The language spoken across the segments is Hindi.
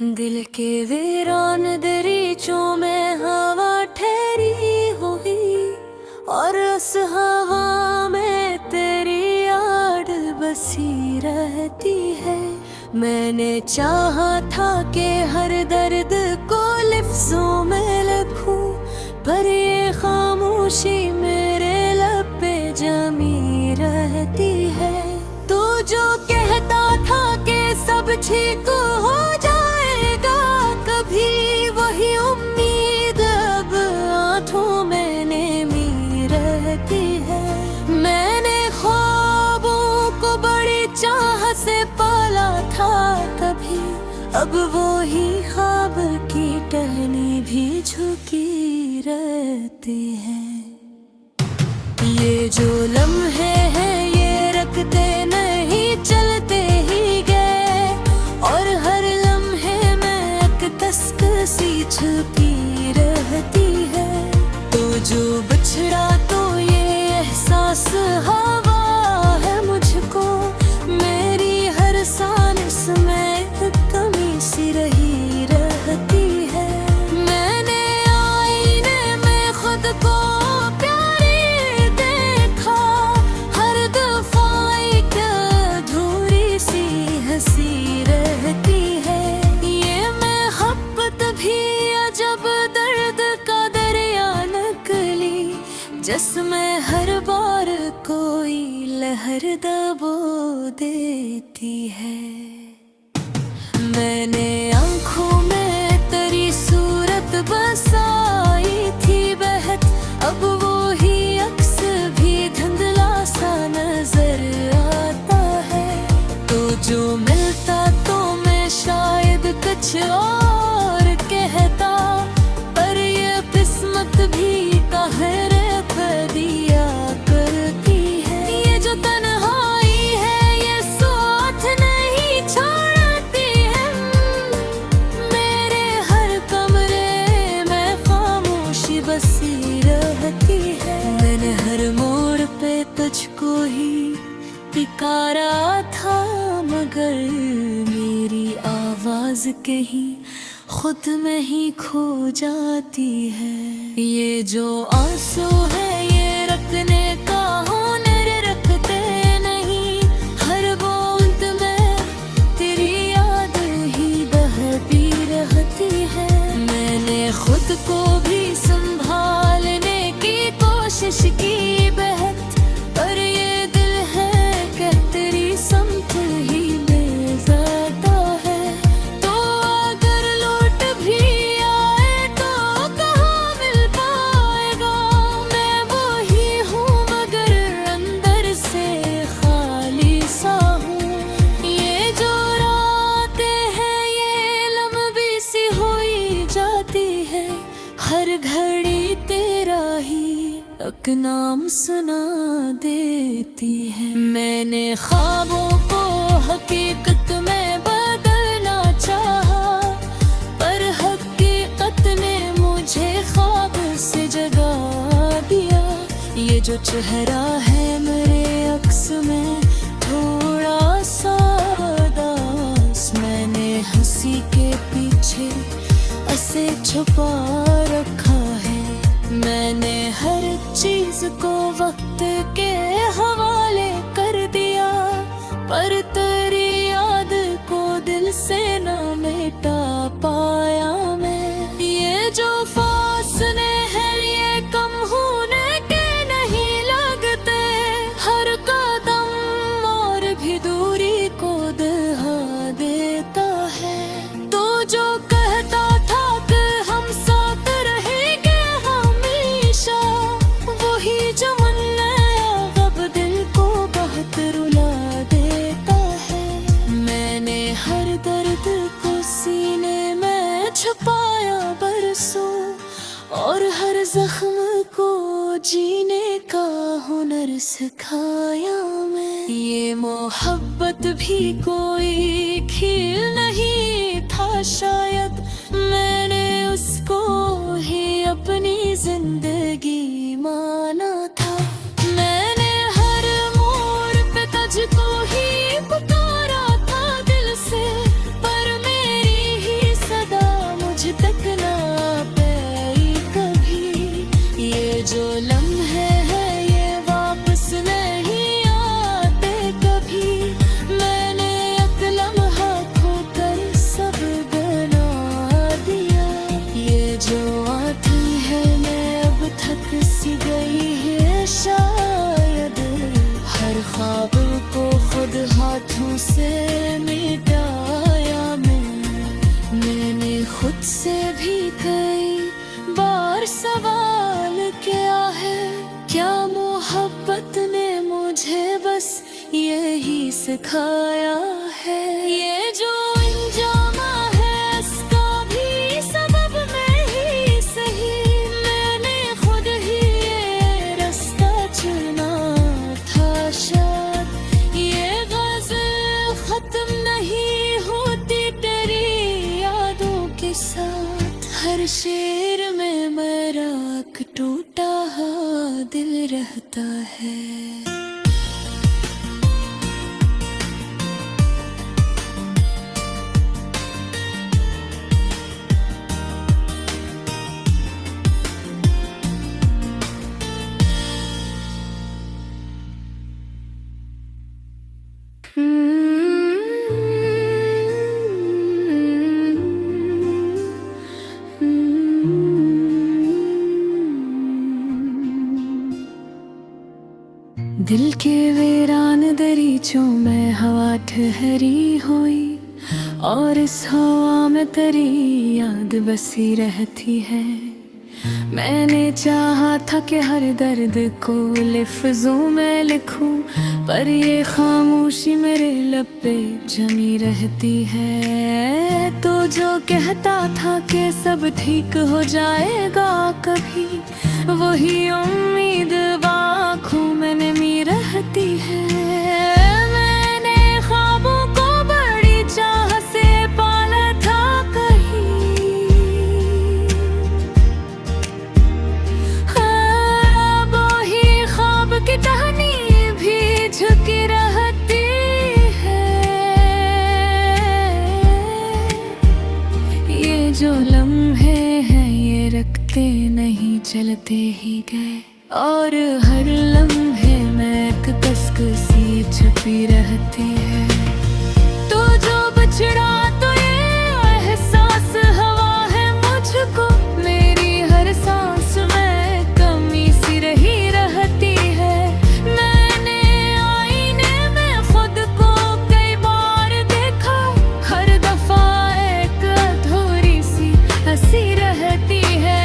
दिल के वीरान दरीचों में हवा ठहरी हुई और उस हवा में तेरी याद बसी रहती है। मैंने चाहा था कि हर दर्द को लफ्जों में लिखूं, पर ये खामोशी मेरे लब पे जमी रहती है। तू जो कहता था कि सब ठीक हो जाएगा कभी, वही उम्मीद अब आंखों में नेमी रहती है। मैंने ख्वाबों को बड़ी चाह से पाला था कभी, अब वो ही ख्वाब की टहनी भी झुकी रहती है। ये जो लम्हे हैं ये रखते नहीं चलते ही गए, और हर लम्हे में एक तस्क सी छुपी रहती है। तो जो बिछड़ा तो ये एहसास हवा है मुझको, मेरी हर सांस में एक कमी सी रही रहती है। मैंने आईने में खुद को प्यारी देखा, हर दफा एक अधूरी सी हंसी रहती है। ये मोहब्बत भी अजब दर्द का दरिया निकली, जिसमें हर बार कोई लहर दबो देती है। मैंने आंखों में तेरी सूरत बसाई थी बहत, अब वो ही अक्स भी धुंधला सा नजर आता है। तो जो मिलता तो मैं शायद कुछ और कहता, पर ये किस्मत भी कहर दिया करती है। ये जो तन्हाई है ये साथ नहीं छोड़ती है, मेरे हर कमरे में खामोशी बसी रहती है। मैंने हर मोड़ पे तुझको ही पुकारा था, मगर मेरी आवाज कहीं खुद में ही खो जाती है। ये जो आंसू है ये रखने का हुनर रखते नहीं, हर बूंद में तेरी याद ही बहती रहती है। मैंने खुद को भी संभालने की कोशिश की बहत, पर ये दिल है कि तेरी समत ही ले जाता है। तो अगर लौट भी आए तो कहाँ मिल पाएगा, मैं वही हूँ मगर अंदर से खाली सा हूँ। ये जो रातें हैं ये लंबी सी हुई जाती है, हर घड़ी तेरा ही एक नाम सुना देती है। मैंने ख्वाबों को हकीकत में बदलना चाहा, पर हकीकत ने मुझे ख्वाब से जगा दिया। ये जो चेहरा है मेरे अक्स में थोड़ा सा उदास, मैंने हंसी के पीछे ऐसे छुपा रखा है। मैंने हर चीज को वक्त के हवाले कर दिया, पर तेरी याद को दिल से न मिटा पाया मैं। ये जो फासले हैं ये कम होने के नहीं लगते, हर कदम और भी दूरी को दहा देता है। तो जो कहता था कि हम साथ रहेंगे हमेशा, वही जो मन नया अब दिल को बहुत रुला देता है। मैंने हर दर्द को सीने में छुपाया बरसों, और हर जख्म को जीने का हुनर सिखाया मैं। ये मोहब्बत भी कोई खेल नहीं था शायद, मैंने उसको ही अपनी जिंदगी माना था। मैंने हर मोड़ पे तुझको ही पुकारा था दिल से, पर मेरी ही मुझे बस यही सिखाया है। ये जो अंजामा है इसका भी सबब मैं ही सही, मैंने खुद ही ये रास्ता चुना था शायद। ये गज़ल खत्म नहीं होती तेरी यादों के साथ, हर शेर में मेरा एक टूटा हुआ दिल रहता है। दिल के वीरान दरीचों में हवा ठहरी हुई, और इस हवा में तेरी याद बसी रहती है। मैंने चाहा था कि हर दर्द को लफ्ज़ों में लिखूं, पर ये खामोशी मेरे लब पे जमी रहती है। तो जो कहता था कि सब ठीक हो जाएगा कभी, वही उम्मीद आँखों में नमी रहती है। मैंने ख्वाबों को बड़ी चाह से पाला था कहीं, अब वही ख्वाब की टहनी भी झुकी रहती है। ये जो लम्हे हैं ये रखते नहीं चलते ही गए, और हर लम्हे में एक कसक सी छुपी रहती है। तो जो बछड़ा तो ये एहसास हवा है मुझको, मेरी हर सांस में कमी सी रही रहती है। मैंने आईने में खुद को कई बार देखा, हर दफा एक अधूरी सी हंसी रहती है।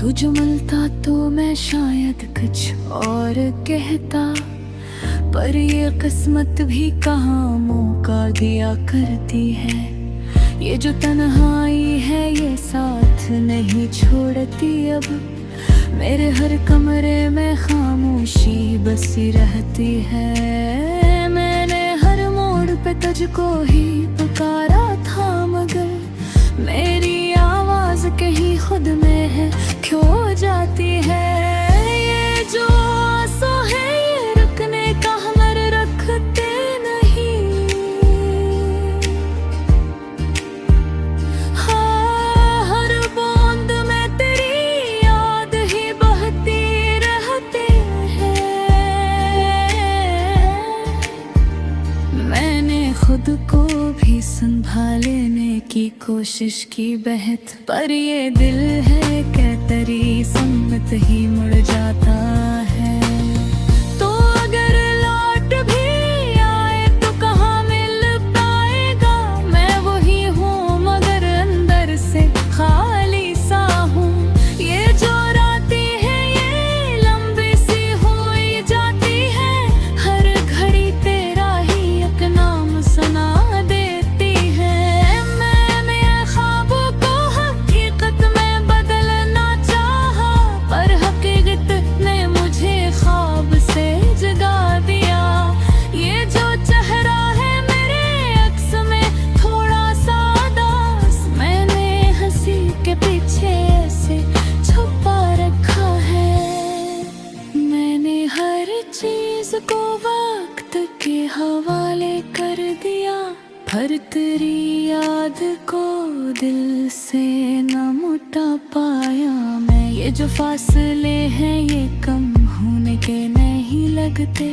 तू जो मिलता तो मैं शायद कुछ और कहता, पर ये किस्मत भी कहाँ मौका दिया करती है। ये जो तन्हाई है ये साथ नहीं छोड़ती अब, मेरे हर कमरे में खामोशी बसी रहती है। मैंने हर मोड़ पे तुझको ही पुकारा था, मगर मेरी आवाज कहीं खुद में है खो जाती है। ये जो आंसू है ये रुकने का हमर रखते नहीं, हाँ हर बूंद में तेरी याद ही बहती रहती है। मैंने खुद को भी संभालने की कोशिश की बहत, पर ये दिल है क्या तेरी सम्मत ही मुड़ जाता है। तो अगर लौट भी आए तो कहाँ मिल पाएगा, मैं वही हूँ मगर अंदर से खाली सा हूँ। ये जो रातें हैं ये लंबी सी हुई जाती है, हर घड़ी तेरा ही एक नाम सुना देती है। मैंने ख्वाबों को हकीकत में बदलना चाहा, पर हकीकत ने मुझे ख्वाब से जगा दिया। ये जो चेहरा है मेरे अक्स में थोड़ा सा उदास, मैंने हंसी के पीछे ऐसे छुपा रखा है। मैंने हर चीज को वक्त के हवाले कर दिया, पर तेरी याद को दिल से न मिटा पाया मैं। ये जो फासले हैं ये कम होने के नहीं लगते,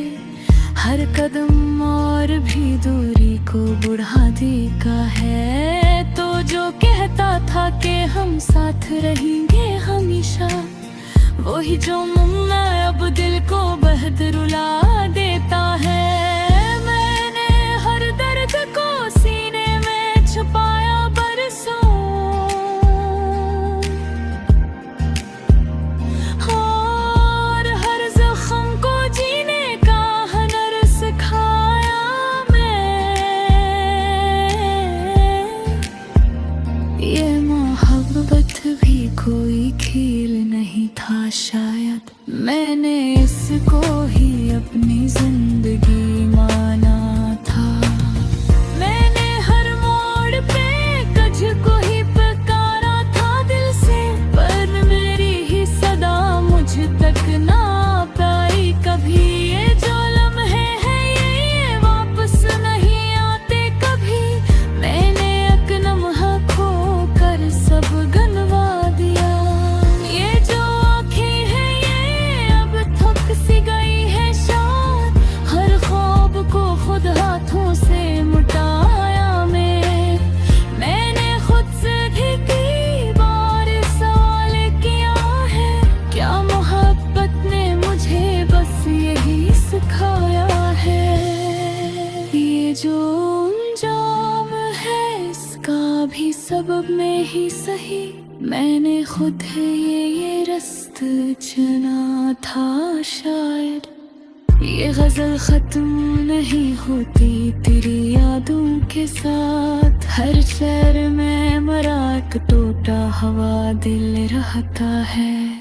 हर कदम और भी दूरी को बढ़ा देगा है। तो जो कहता था कि हम साथ रहेंगे हमेशा, वही जो मुन्ना अब दिल को बेहद रुला देता है। मैंने हर दर्द को सीने में छुपाया बरसों, और हर जख्म को जीने का हुनर सिखाया मैं। ये मोहब्बत भी कोई खेल नहीं था शायद, मैंने इसको ही अपनी जिंदगी माना था। मैंने हर मोड़ पे तुझको ही पुकारा था दिल से, पर मेरी ही सदा मुझ तक ना पाई कभी। ये जो लम्हे हैं ये वापस नहीं आते कभी, मैंने एक लम्हा खो कर सब गनवा दिया। ये जो आँखें हैं ये अब थक सी गई है शायद, हर ख्वाब को खुद हाथों से मिटाया मैंने खुद से भी कई बार सवाल किया है, क्या मोहब्बत ने मुझे बस यही सिखाया है। ये जो अंजाम है इसका भी सबब में ही सही, मैंने खुद ये रास्ता चुना था शायद। ये गजल खत्म नहीं होती तेरी यादों के साथ, हर शहर में मरा एक टूटा हवा दिल रहता है।